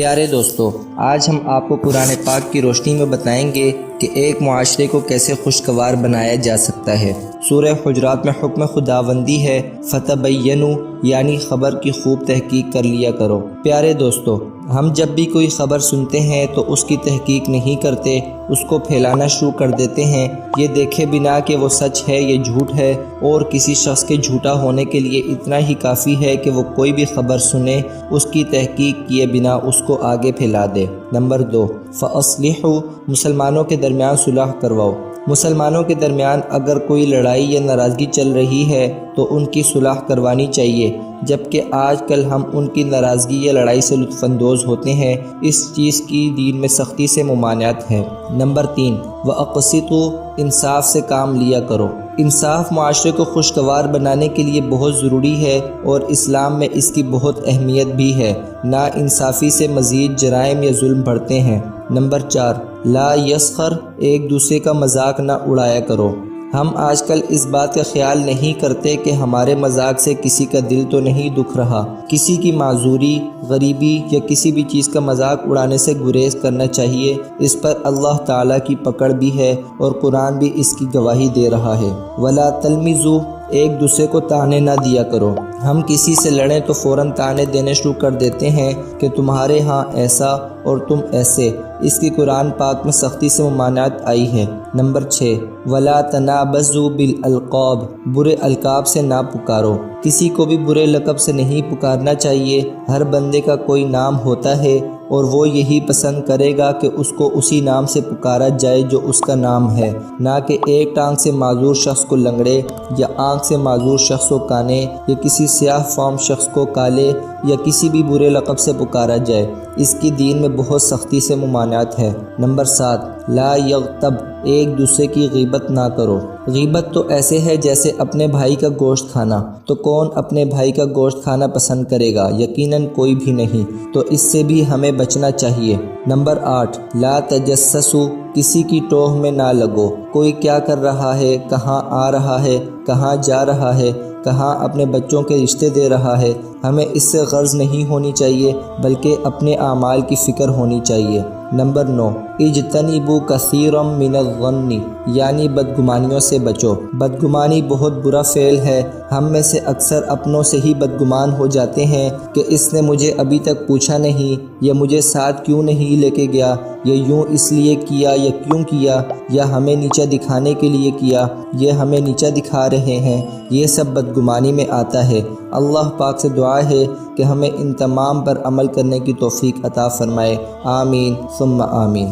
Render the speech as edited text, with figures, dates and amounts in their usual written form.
پیارے دوستو، آج ہم آپ کو قرآن پاک کی روشنی میں بتائیں گے کہ ایک معاشرے کو کیسے خوشگوار بنایا جا سکتا ہے۔ سورہ حجرات میں حکم خداوندی ہے فتبینوا، یعنی خبر کی خوب تحقیق کر لیا کرو۔ پیارے دوستو، ہم جب بھی کوئی خبر سنتے ہیں تو اس کی تحقیق نہیں کرتے، اس کو پھیلانا شروع کر دیتے ہیں، یہ دیکھے بنا کہ وہ سچ ہے یا جھوٹ ہے، اور کسی شخص کے جھوٹا ہونے کے لیے اتنا ہی کافی ہے کہ وہ کوئی بھی خبر سنے، اس کی تحقیق کیے بنا اس کو آگے پھیلا دے۔ نمبر 2، فَأَصْلِحُوا، مسلمانوں کے درمیان صلح کرواؤ۔ مسلمانوں کے درمیان اگر کوئی لڑائی یا ناراضگی چل رہی ہے تو ان کی صلح کروانی چاہیے، جبکہ آج کل ہم ان کی ناراضگی یا لڑائی سے لطف اندوز ہوتے ہیں۔ اس چیز کی دین میں سختی سے ممانعت ہے۔ نمبر 3، وَأَقْسِطُوا، انصاف سے کام لیا کرو۔ انصاف معاشرے کو خوشگوار بنانے کے لیے بہت ضروری ہے، اور اسلام میں اس کی بہت اہمیت بھی ہے۔ نا انصافی سے مزید جرائم یا ظلم بڑھتے ہیں۔ نمبر 4، لا یسخر، ایک دوسرے کا مذاق نہ اڑایا کرو۔ ہم آج کل اس بات کا خیال نہیں کرتے کہ ہمارے مذاق سے کسی کا دل تو نہیں دکھ رہا۔ کسی کی معذوری، غریبی یا کسی بھی چیز کا مذاق اڑانے سے گریز کرنا چاہیے۔ اس پر اللہ تعالیٰ کی پکڑ بھی ہے، اور قرآن بھی اس کی گواہی دے رہا ہے۔ ولا تلمزوا، ایک دوسرے کو طعنے نہ دیا کرو۔ ہم کسی سے لڑیں تو فوراً طعنے دینے شروع کر دیتے ہیں کہ تمہارے ہاں ایسا اور تم ایسے۔ اس کی قرآن پاک میں سختی سے ممانعت آئی ہے۔ نمبر 6، ولا تنابزوا بالالقاب، برے القاب سے نہ پکارو۔ کسی کو بھی برے لقب سے نہیں پکارنا چاہیے۔ ہر بندے کا کوئی نام ہوتا ہے، اور وہ یہی پسند کرے گا کہ اس کو اسی نام سے پکارا جائے جو اس کا نام ہے، نہ کہ ایک ٹانگ سے معذور شخص کو لنگڑے، یا آنکھ سے معذور شخص کو کانے، یا کسی سیاہ فام شخص کو کالے، یا کسی بھی برے لقب سے پکارا جائے۔ اس کی دین میں بہت سختی سے ممانعت ہے۔ نمبر 7، لا یغتب، ایک دوسرے کی غیبت نہ کرو۔ غیبت تو ایسے ہے جیسے اپنے بھائی کا گوشت کھانا۔ تو کون اپنے بھائی کا گوشت کھانا پسند کرے گا؟ یقیناً کوئی بھی نہیں۔ تو اس سے بھی ہمیں بچنا چاہیے۔ نمبر 8، لا تجسسوا، کسی کی ٹوہ میں نہ لگو۔ کوئی کیا کر رہا ہے، کہاں آ رہا ہے، کہاں جا رہا ہے، کہاں اپنے بچوں کے رشتے دے رہا ہے، ہمیں اس سے غرض نہیں ہونی چاہیے، بلکہ اپنے اعمال کی فکر ہونی چاہیے۔ نمبر 9، اجتنبوا کثیرا من الظن، یعنی بدگمانیوں سے بچو۔ بدگمانی بہت برا فعل ہے۔ ہم میں سے اکثر اپنوں سے ہی بدگمان ہو جاتے ہیں کہ اس نے مجھے ابھی تک پوچھا نہیں، یا مجھے ساتھ کیوں نہیں لے کے گیا، یا یوں اس لیے کیا یا کیوں کیا، یا ہمیں نیچا دکھانے کے لیے کیا، یہ ہمیں نیچا دکھا رہے ہیں۔ یہ سب بدگمانی میں آتا ہے۔ اللہ پاک سے دعا ہے کہ ہمیں ان تمام پر عمل کرنے کی توفیق عطا فرمائے۔ آمین ثم آمین۔